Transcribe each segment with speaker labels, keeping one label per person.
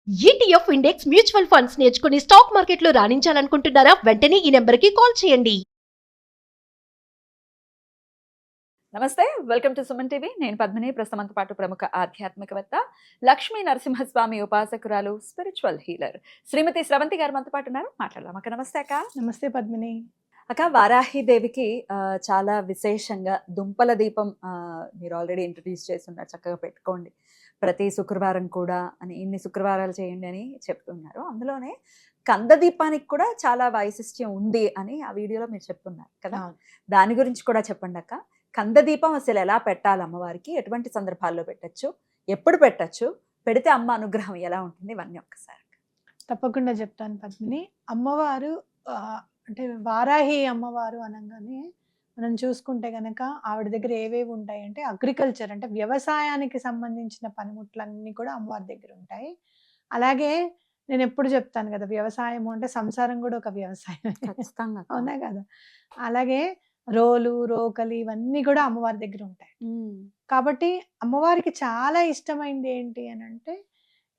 Speaker 1: ETF index mutual funds నేర్చుకుని stock మార్కెట్లో రాణించాలనుకుంటున్నారా? వెంటనే ఈ నెంబర్కి కాల్ చేయండి.
Speaker 2: నమస్తే, వెల్కమ్ టు సుమన్ టీవీ. నేను పద్మిని. ప్రస్తుతంతో పాటు ప్రముఖ ఆధ్యాత్మికవేత్త, లక్ష్మీ నరసింహస్వామి ఉపాసకురాలు, స్పిరిచువల్ హీలర్ శ్రీమతి స్రవంతి గారు మనతో పాటు ఉన్నారు. మాట్లాడదాం అక్క. నమస్తే అక్క.
Speaker 3: నమస్తే పద్మిని.
Speaker 2: అక్క, వారాహిదేవికి చాలా విశేషంగా దుంపల దీపం మీరు ఆల్రెడీ ఇంట్రడ్యూస్ చేస్తున్నారు. చక్కగా పెట్టుకోండి ప్రతి శుక్రవారం కూడా అని, ఇన్ని శుక్రవారాలు చేయండి అని చెప్తున్నారు. అందులోనే కంద దీపానికి కూడా చాలా వైశిష్ట్యం ఉంది అని ఆ వీడియోలో మీరు చెప్తున్నారు కదా. దాని గురించి కూడా చెప్పండి అక్క. కంద దీపం అసలు ఎలా పెట్టాలి అమ్మవారికి, ఎటువంటి సందర్భాల్లో పెట్టచ్చు, ఎప్పుడు పెట్టచ్చు, పెడితే అమ్మ అనుగ్రహం ఎలా ఉంటుంది, ఇవన్నీ ఒక్కసారి.
Speaker 3: తప్పకుండా చెప్తాను పద్మిని. అమ్మవారు అంటే వారాహి అమ్మవారు అనగానే మనం చూసుకుంటే గనక ఆవిడ దగ్గర ఏవేవి ఉంటాయి అంటే అగ్రికల్చర్, అంటే వ్యవసాయానికి సంబంధించిన పనిముట్లన్నీ కూడా అమ్మవారి దగ్గర ఉంటాయి. అలాగే నేను ఎప్పుడు చెప్తాను కదా, వ్యవసాయం అంటే సంసారం కూడా ఒక వ్యవసాయం,
Speaker 2: ఖచ్చితంగా
Speaker 3: అవునా కదా. అలాగే రోలు, రోకలి ఇవన్నీ కూడా అమ్మవారి దగ్గర ఉంటాయి. కాబట్టి అమ్మవారికి చాలా ఇష్టమైంది ఏంటి అని అంటే,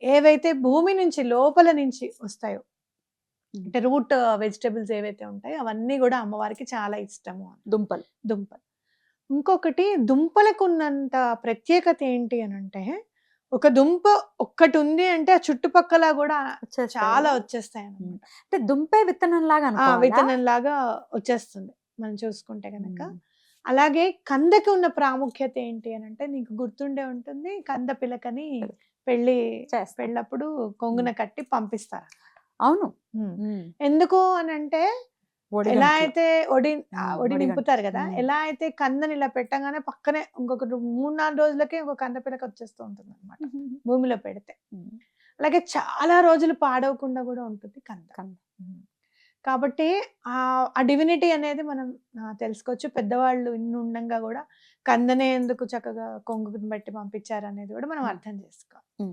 Speaker 3: ఏవైతే భూమి నుంచి లోపల నుంచి వస్తాయో, అంటే రూట్ వెజిటబుల్స్ ఏవైతే ఉంటాయో అవన్నీ కూడా అమ్మవారికి చాలా ఇష్టము.
Speaker 2: దుంపలు.
Speaker 3: ఇంకొకటి, దుంపలకు ఉన్నంత ప్రత్యేకత ఏంటి అని అంటే, ఒక దుంప ఒక్కటి ఉంది అంటే ఆ చుట్టుపక్కల కూడా చాలా వచ్చేస్తాయి అన్నమాట.
Speaker 2: అంటే దుంపే విత్తనం లాగా,
Speaker 3: విత్తనం లాగా వచ్చేస్తుంది మనం చూసుకుంటే కనుక. అలాగే కందకి ఉన్న ప్రాముఖ్యత ఏంటి అని అంటే, నీకు గుర్తుండే ఉంటుంది, కంద పిలకని పెళ్ళప్పుడు కొంగున కట్టి పంపిస్తారు.
Speaker 2: అవును.
Speaker 3: ఎందుకు అని అంటే, ఎలా అయితే ఒడి నింపుతారు కదా, ఎలా అయితే కందని ఇలా పెట్టగానే పక్కనే ఇంకొక 3-4 రోజులకే ఒక కంద పిలక వచ్చేస్తూ ఉంటుంది అనమాట భూమిలో పెడితే. అలాగే చాలా రోజులు పాడవకుండా కూడా ఉంటుంది కంద. కాబట్టి ఆ డివినిటీ అనేది మనం తెలుసుకోవచ్చు. పెద్దవాళ్ళు ఇన్ని ఉండంగా కూడా కందనే ఎందుకు చక్కగా కొంగుని బట్టి పంపించారు అనేది కూడా మనం అర్థం చేసుకోవాలి.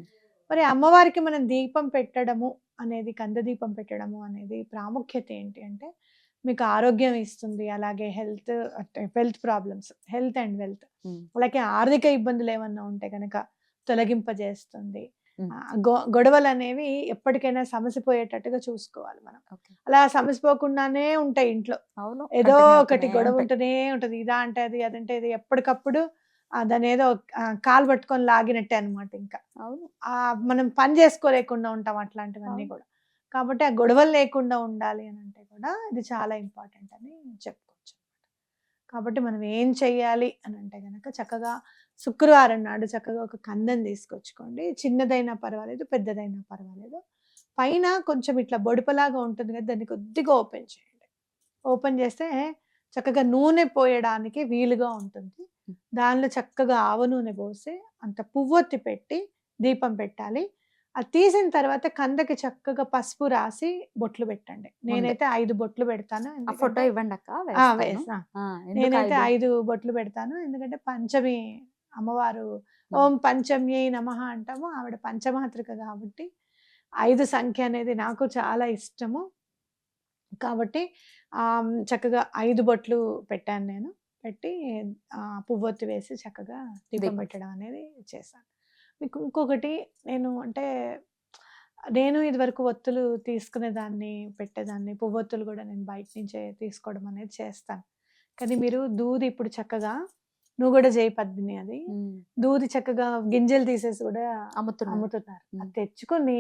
Speaker 3: మరి అమ్మవారికి మనం దీపం పెట్టడము అనేది, కంద దీపం పెట్టడము అనేది ప్రాముఖ్యత ఏంటి అంటే, మీకు ఆరోగ్యం ఇస్తుంది. అలాగే health problems, health and wealth, అలాగే ఆర్థిక ఇబ్బందులు ఏమన్నా ఉంటే కనుక తొలగింపజేస్తుంది. గొడవలు అనేవి ఎప్పటికైనా సమసిపోయేటట్టుగా చూసుకోవాలి మనం. అలా సమసిపోకుండానే ఉంటాయి ఇంట్లో, ఏదో ఒకటి గొడవ ఉంటూనే ఉంటది. ఇదా అంటే అది, అదంటే ఇది, ఎప్పటికప్పుడు దాని ఏదో కాలు పట్టుకొని లాగినట్టే అనమాట. ఇంకా మనం పని చేసుకోలేకుండా ఉంటాం అట్లాంటివన్నీ కూడా. కాబట్టి ఆ గొడవలు లేకుండా ఉండాలి అని అంటే కూడా ఇది చాలా ఇంపార్టెంట్ అని చెప్పుకోవచ్చు. కాబట్టి మనం ఏం చెయ్యాలి అని అంటే కనుక, చక్కగా శుక్రవారం నాడు చక్కగా ఒక కందం తీసుకొచ్చుకోండి. చిన్నదైనా పర్వాలేదు, పెద్దదైనా పర్వాలేదు. పైన కొంచెం ఇట్లా బొడుపలాగా ఉంటుంది కదా, దాన్ని కొద్దిగా ఓపెన్ చేయండి. ఓపెన్ చేస్తే చక్కగా నూనె పోయడానికి వీలుగా ఉంటుంది. దానిలో చక్కగా ఆవ నూనె పోసి అంత పువ్వొత్తి పెట్టి దీపం పెట్టాలి. అది తీసిన తర్వాత కందకి చక్కగా పసుపు రాసి బొట్లు పెట్టండి. నేనైతే 5 బొట్లు పెడతాను.
Speaker 2: ఫోటో ఇవ్వండి అక్క.
Speaker 3: నేనైతే 5 బొట్లు పెడతాను. ఎందుకంటే పంచమి అమ్మవారు ఓం పంచమ్యై నమః అంటాము. ఆవిడ పంచమాతృక కాబట్టి 5 సంఖ్య అనేది నాకు చాలా ఇష్టము. కాబట్టి చక్కగా 5 బొట్లు పెట్టాను నేను. పెట్టి పువ్వొత్తి వేసి చక్కగా దీపం పెట్టడం అనేది చేశాను. మీకు ఇంకొకటి, నేను ఇదివరకు ఒత్తులు తీసుకునేదాన్ని, పెట్టేదాన్ని. పువ్వొత్తులు కూడా నేను బయట నుంచే తీసుకోవడం అనేది చేస్తాను. కానీ మీరు దూది ఇప్పుడు చక్కగా, నువ్వు కూడా చేయి పద్మిని, అది దూది చక్కగా గింజలు తీసేసి కూడా అమ్ముతున్నారు. అది తెచ్చుకొని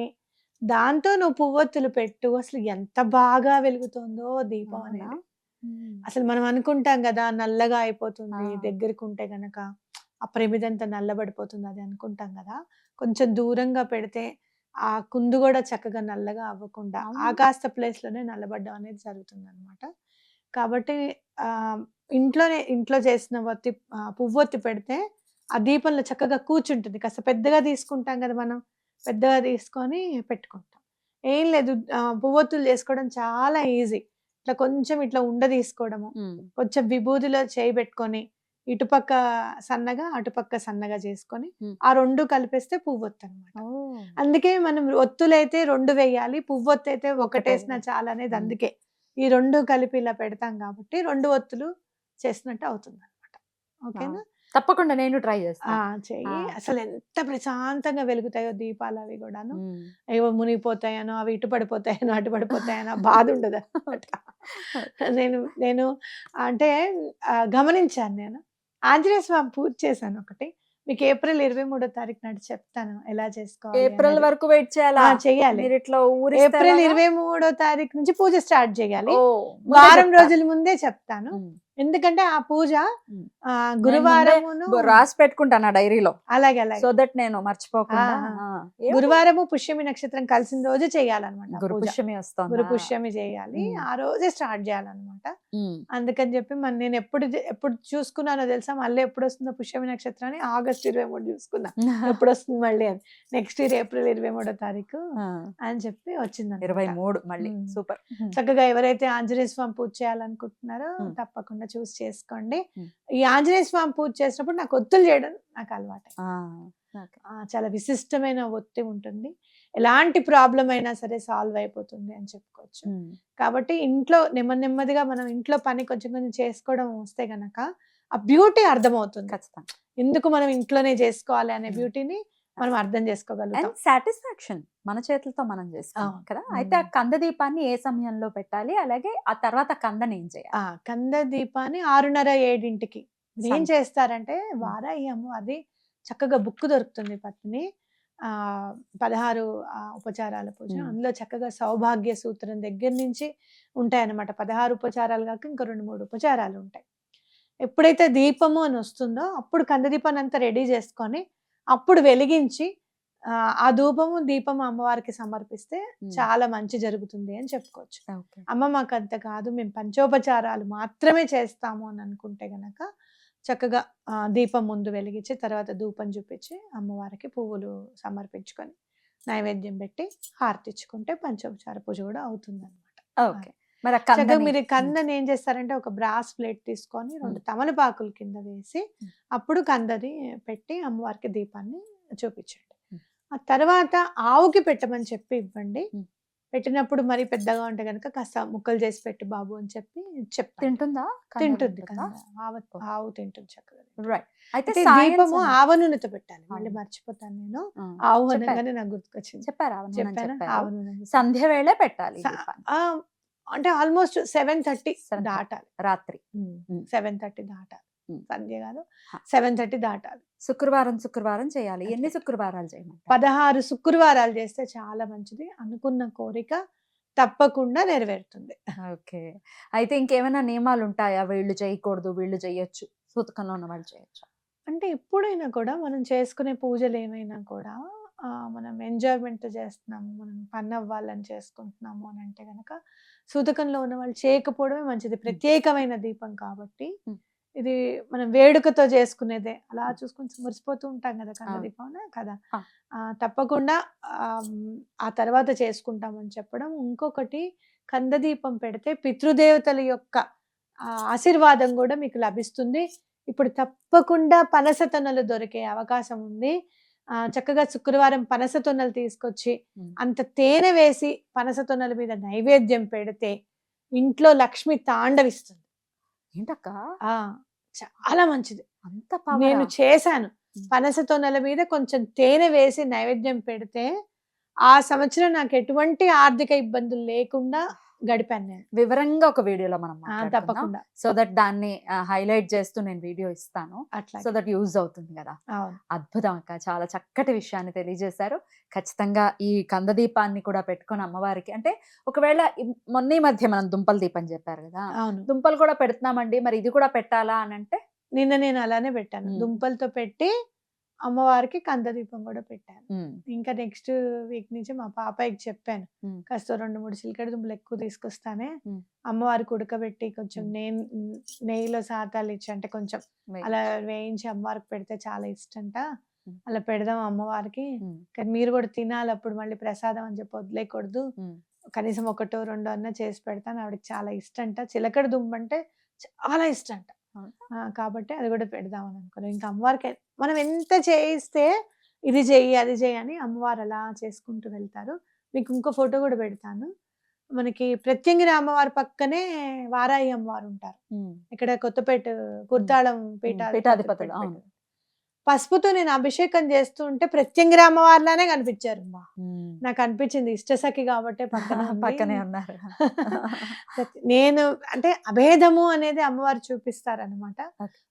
Speaker 3: దాంతో నువ్వు పువ్వొత్తులు పెట్టు, అసలు ఎంత బాగా వెలుగుతుందో దీపం అనేది. అసలు మనం అనుకుంటాం కదా నల్లగా అయిపోతుంది, దగ్గరికి ఉంటే గనక ఆ ప్రమిదంతా నల్లబడిపోతుంది అది అనుకుంటాం కదా. కొంచెం దూరంగా పెడితే ఆ కుందు కూడా చక్కగా నల్లగా అవ్వకుండా ఆ కాస్త ప్లేస్ లోనే నల్లబడ్డం అనేది జరుగుతుంది అనమాట. కాబట్టి ఇంట్లో చేసిన పువ్వొత్తి పెడితే ఆ దీపంలో చక్కగా కూర్చుంటుంది. కాస్త పెద్దగా తీసుకుంటాం కదా మనం, పెద్దగా తీసుకొని పెట్టుకుంటాం. ఏం లేదు, పువ్వొత్తులు చేసుకోవడం చాలా ఈజీ. ఇట్లా కొంచెం ఇట్లా ఉండ తీసుకోవడము, కొంచెం విభూదిలో చేయి పెట్టుకొని ఇటుపక్క సన్నగా అటుపక్క సన్నగా చేసుకొని ఆ 2 కలిపేస్తే పువ్వొత్తు అనమాట. అందుకే మనం ఒత్తులైతే 2 వేయాలి, పువ్వొత్తు అయితే 1 వేసినా చాలా అనేది. అందుకే ఈ 2 కలిపి ఇలా పెడతాం కాబట్టి 2 ఒత్తులు చేసినట్టు అవుతుంది అనమాట. ఓకేనా.
Speaker 2: తప్పకుండా నేను ట్రై
Speaker 3: ఆ,
Speaker 2: చేస్తాను.
Speaker 3: చెయ్యి.
Speaker 2: ఆ.
Speaker 3: అసలు ఎంత ప్రశాంతంగా వెలుగుతాయో దీపాలు అవి కూడాను.
Speaker 2: ఉమ్.
Speaker 3: ఏవో మునిగిపోతాయనో, అవి ఇటు పడిపోతాయనో, అటు పడిపోతాయనో బాధ ఉండదు అన్నమాట. నేను నేను అంటే గమనించాను నేను. ఆంజనేయ స్వామి పూజ చేశాను ఒకటి. మీకు ఏప్రిల్ 23వ తారీఖు నాడు చెప్తాను ఎలా చేసుకోవాలి
Speaker 2: ఏప్రిల్
Speaker 3: అనేది.
Speaker 2: వరకు వెయిట్ చేయాలా?
Speaker 3: చెయ్యాలి.
Speaker 2: మీరు ఇట్లా ఊరిస్తే
Speaker 3: ఏప్రిల్
Speaker 2: ఎలాగా?
Speaker 3: 23వ తారీఖు నుంచి పూజ స్టార్ట్ చేయాలి.
Speaker 2: ఓ, ముందే
Speaker 3: వారం
Speaker 2: చెప్తా.
Speaker 3: రోజుల ముందే చెప్తాను.
Speaker 2: ఉమ్.
Speaker 3: ఎందుకంటే ఆ పూజ
Speaker 2: ఉమ్.
Speaker 3: గురువారమును
Speaker 2: రాసి పెట్టుకుంటాను డైరీలో,
Speaker 3: అలాగే అలాగే
Speaker 2: సో దట్ నేను మర్చిపోకుండా.
Speaker 3: ఆ.
Speaker 2: ఏమో,
Speaker 3: గురువారము పుష్యమి నక్షత్రం కలిసిన రోజు చేయాలన్నమాట
Speaker 2: గురు
Speaker 3: పూజ.
Speaker 2: పుష్యమి వస్తుంది.
Speaker 3: గురు పుష్యమి చేయాలి.
Speaker 2: ఉమ్.
Speaker 3: ఆ రోజే స్టార్ట్ చేయాలన్నమాట. అందుకని చెప్పి నేను ఎప్పుడు చూసుకున్నానో తెలుసా, మళ్ళీ ఎప్పుడు వస్తుందో పుష్యమి నక్షత్రం అని ఆగస్ట్ 23 చూసుకున్నా ఎప్పుడు వస్తుంది మళ్ళీ అని. నెక్స్ట్ ఇయర్ ఏప్రిల్ 23వ తారీఖు అని చెప్పి వచ్చింది
Speaker 2: 23 మళ్ళీ.
Speaker 3: ఉమ్.
Speaker 2: సూపర్.
Speaker 3: చక్కగా ఎవరైతే ఆంజనేయ స్వామి పూజ చేయాలనుకుంటున్నారో తప్పకుండా చూస్ చేసుకోండి. ఈ ఆంజనేయ స్వామి పూజ చేసినప్పుడు నాకు ఒత్తులు చేయడం నాకు అలవాటు. చాలా విశిష్టమైన ఒత్తి ఉంటుంది. ఎలాంటి ప్రాబ్లం అయినా సరే సాల్వ్ అయిపోతుంది అని చెప్పుకోవచ్చు. కాబట్టి ఇంట్లో నెమ్మదిగా మనం ఇంట్లో పని కొంచెం కొంచెం చేసుకోవడం వస్తే గనక ఆ బ్యూటీ అర్థమవుతుంది.
Speaker 2: ఖచ్చితంగా.
Speaker 3: ఎందుకు మనం ఇంట్లోనే చేసుకోవాలి అనే బ్యూటీని మనం అర్థం చేసుకోగలుగుతాం.
Speaker 2: సాటిస్ఫాక్షన్ మన చేతులతో మనం చేస్తాం కదా. అయితే ఆ కంద దీపాన్ని ఏ సమయంలో పెట్టాలి, అలాగే ఆ తర్వాత కందని ఏం చేయాలి?
Speaker 3: కంద దీపాన్ని 6:30-7కి ఏం చేస్తారంటే, వారాహి అమ్మవారి చక్కగా బుక్ దొరుకుతుంది పత్ని 16 ఉపచారాల పూజ. అందులో చక్కగా సౌభాగ్య సూత్రం దగ్గర నుంచి ఉంటాయన్నమాట. 16 ఉపచారాలు కాక ఇంకా 2-3 ఉపచారాలు ఉంటాయి. ఎప్పుడైతే దీపము అని వస్తుందో అప్పుడు కంద దీపాన్ని అంతా రెడీ చేసుకొని అప్పుడు వెలిగించి ఆ ధూపము దీపము అమ్మవారికి సమర్పిస్తే చాలా మంచి జరుగుతుంది అని చెప్పుకోవచ్చు. అమ్మ మాకు అంత కాదు, మేము పంచోపచారాలు మాత్రమే చేస్తాము అని అనుకుంటే గనక చక్కగా దీపం ముందు వెలిగించి తర్వాత ధూపం చూపించి అమ్మవారికి పువ్వులు సమర్పించుకొని నైవేద్యం పెట్టి హారతిచ్చుకుంటే పంచోపచార పూజ కూడా అవుతుంది అనమాట.
Speaker 2: ఓకే.
Speaker 3: చక్కగా మీరు కందని ఏం చేస్తారంటే ఒక బ్రాస్ ప్లేట్ తీసుకొని 2 తమలపాకులు కింద వేసి అప్పుడు కందని పెట్టి అమ్మవారికి దీపాన్ని చూపించండి. ఆ తర్వాత ఆవుకి పెట్టమని చెప్పి ఇవ్వండి. పెట్టినప్పుడు మరి పెద్దగా ఉంటే కనుక కాస్త ముక్కలు చేసి పెట్టు బాబు అని చెప్పి చెప్తా.
Speaker 2: తింటుందా?
Speaker 3: తింటుంది. ఆవు తింటుంది చక్కగా.
Speaker 2: రైట్. అయితే
Speaker 3: దీపము ఆవ నూనెతో పెట్టాలి. మళ్ళీ మర్చిపోతాను నేను. ఆవు అనగానే నాకు గుర్తుకొచ్చింది.
Speaker 2: చెప్పారా?
Speaker 3: ఆవు నూనె
Speaker 2: సంధ్య వేళ పెట్టాలి.
Speaker 3: అంటే ఆల్మోస్ట్ 7:30 దాటాలి.
Speaker 2: రాత్రి
Speaker 3: 7:30 దాటాలి. సంధ్య కాదు, 7:30 దాటాలి.
Speaker 2: శుక్రవారం చేయాలి. ఎన్ని శుక్రవారాలు చేయాలి?
Speaker 3: 16 శుక్రవారాలు చేస్తే చాలా మంచిది. అనుకున్న కోరిక తప్పకుండా నెరవేరుతుంది.
Speaker 2: ఓకే. అయితే ఇంకేమైనా నియమాలు ఉంటాయా? వీళ్ళు చేయకూడదు, వీళ్ళు చేయొచ్చు, సూతకంలో ఉన్న వాళ్ళు చేయొచ్చు?
Speaker 3: అంటే ఎప్పుడైనా కూడా మనం చేసుకునే పూజలు ఏమైనా కూడా మనం ఎంజాయ్మెంట్ చేస్తున్నాము, మనం పని అవ్వాలని చేసుకుంటున్నాము అని అంటే కనుక సూతకంలో ఉన్న వాళ్ళు చేయకపోవడమే మంచిది. ప్రత్యేకమైన దీపం కాబట్టి ఇది మనం వేడుకతో చేసుకునేదే. అలా చూసుకుని మురిసిపోతూ ఉంటాం కదా కంద దీపం కదా. తప్పకుండా ఆ తర్వాత చేసుకుంటామని చెప్పడం. ఇంకొకటి, కంద దీపం పెడితే పితృదేవతల యొక్క ఆశీర్వాదం కూడా మీకు లభిస్తుంది. ఇప్పుడు తప్పకుండా పనస తొనలు దొరికే అవకాశం ఉంది. చక్కగా శుక్రవారం పనస తొనలు తీసుకొచ్చి అంత తేనె వేసి పనస తొనల మీద నైవేద్యం పెడితే ఇంట్లో లక్ష్మి తాండవిస్తుంది.
Speaker 2: ఏంటక్క?
Speaker 3: చాలా మంచిది.
Speaker 2: అంత
Speaker 3: నేను చేశాను. పనస తొనల మీద కొంచెం తేనె వేసి నైవేద్యం పెడితే ఆ సంవత్సరం నాకు ఎటువంటి ఆర్థిక ఇబ్బందులు లేకుండా గడిపాను నేను.
Speaker 2: వివరంగా ఒక వీడియోలో మనం
Speaker 3: తప్పకుండా,
Speaker 2: సో దట్ దాన్ని హైలైట్ చేస్తూ నేను వీడియో ఇస్తాను.
Speaker 3: అట్లా
Speaker 2: సో దట్ యూజ్ అవుతుంది కదా. అద్భుతం అక్క, చాలా చక్కటి విషయాన్ని తెలియజేశారు. ఖచ్చితంగా ఈ కంద దీపాన్ని కూడా పెట్టుకొని అమ్మవారికి, అంటే ఒకవేళ మొన్న మధ్య మనం దుంపల దీపం చెప్పారు కదా, దుంపలు కూడా పెడుతున్నామండి, మరి ఇది కూడా పెట్టాలా అని అంటే
Speaker 3: నిన్న నేను అలానే పెట్టాను. దుంపలతో పెట్టి అమ్మవారికి కంద దీపం కూడా పెట్టాను. ఇంకా నెక్స్ట్ వీక్ నుంచి మా పాపాయికి చెప్పాను, కాస్త 2-3 చిలకడ దుంపలు ఎక్కువ తీసుకొస్తానే, అమ్మవారికి ఉడకబెట్టి కొంచెం నెయ్యిలో సాతాలు ఇచ్చి, అంటే కొంచెం అలా వేయించి అమ్మవారికి పెడితే చాలా ఇష్టంట, అలా పెడదాం అమ్మవారికి. కానీ మీరు కూడా తినాలి, అప్పుడు మళ్ళీ ప్రసాదం అని చెప్పి వదిలేయకూడదు, కనీసం 1-2 అన్నా చేసి పెడతాను, ఆవిడకి చాలా ఇష్టంట. చిలకడ దుంప అంటే చాలా ఇష్టంట. కాబట్టి అది కూడా పెడదామని అనుకున్నాం. ఇంకా అమ్మవారికి మనం ఎంత చేయిస్తే ఇది చెయ్యి అది చెయ్యి అని అమ్మవారు అలా చేసుకుంటూ వెళ్తారు. మీకు ఇంకో ఫోటో కూడా పెడతాను. మనకి ప్రత్యంగిరి అమ్మవారి పక్కనే వారాయి అమ్మవారు ఉంటారు. ఇక్కడ కొత్తపేట కుర్తాళం
Speaker 2: పీఠాధిపతులు, అవును.
Speaker 3: పసుపుతో నేను అభిషేకం చేస్తూ ఉంటే ప్రత్యంగిరి అమ్మవారిలానే కనిపించారు. నాకు అనిపించింది ఇష్టసఖి కాబట్టి
Speaker 2: పక్కనే ఉన్నారు.
Speaker 3: నేను అంటే అభేదము అనేది అమ్మవారు చూపిస్తారనమాట.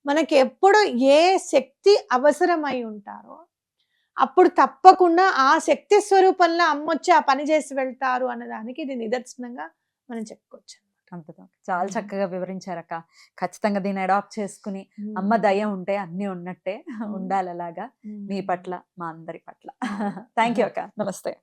Speaker 3: మనకి ఎప్పుడు ఏ శక్తి అవసరమై ఉంటారో అప్పుడు తప్పకుండా ఆ శక్తి స్వరూపంలో అమ్మొచ్చి ఆ పని చేసి వెళ్తారు అన్నదానికి ఇది నిదర్శనంగా మనం చెప్పుకోవచ్చు.
Speaker 2: చాలా చక్కగా వివరించారక్క. ఖచ్చితంగా దీన్ని అడాప్ట్ చేసుకుని అమ్మ దయ ఉంటే అన్ని ఉన్నట్టే ఉండాలి అలాగా మీ పట్ల, మా అందరి పట్ల. థ్యాంక్ యూ అక్క. నమస్తే.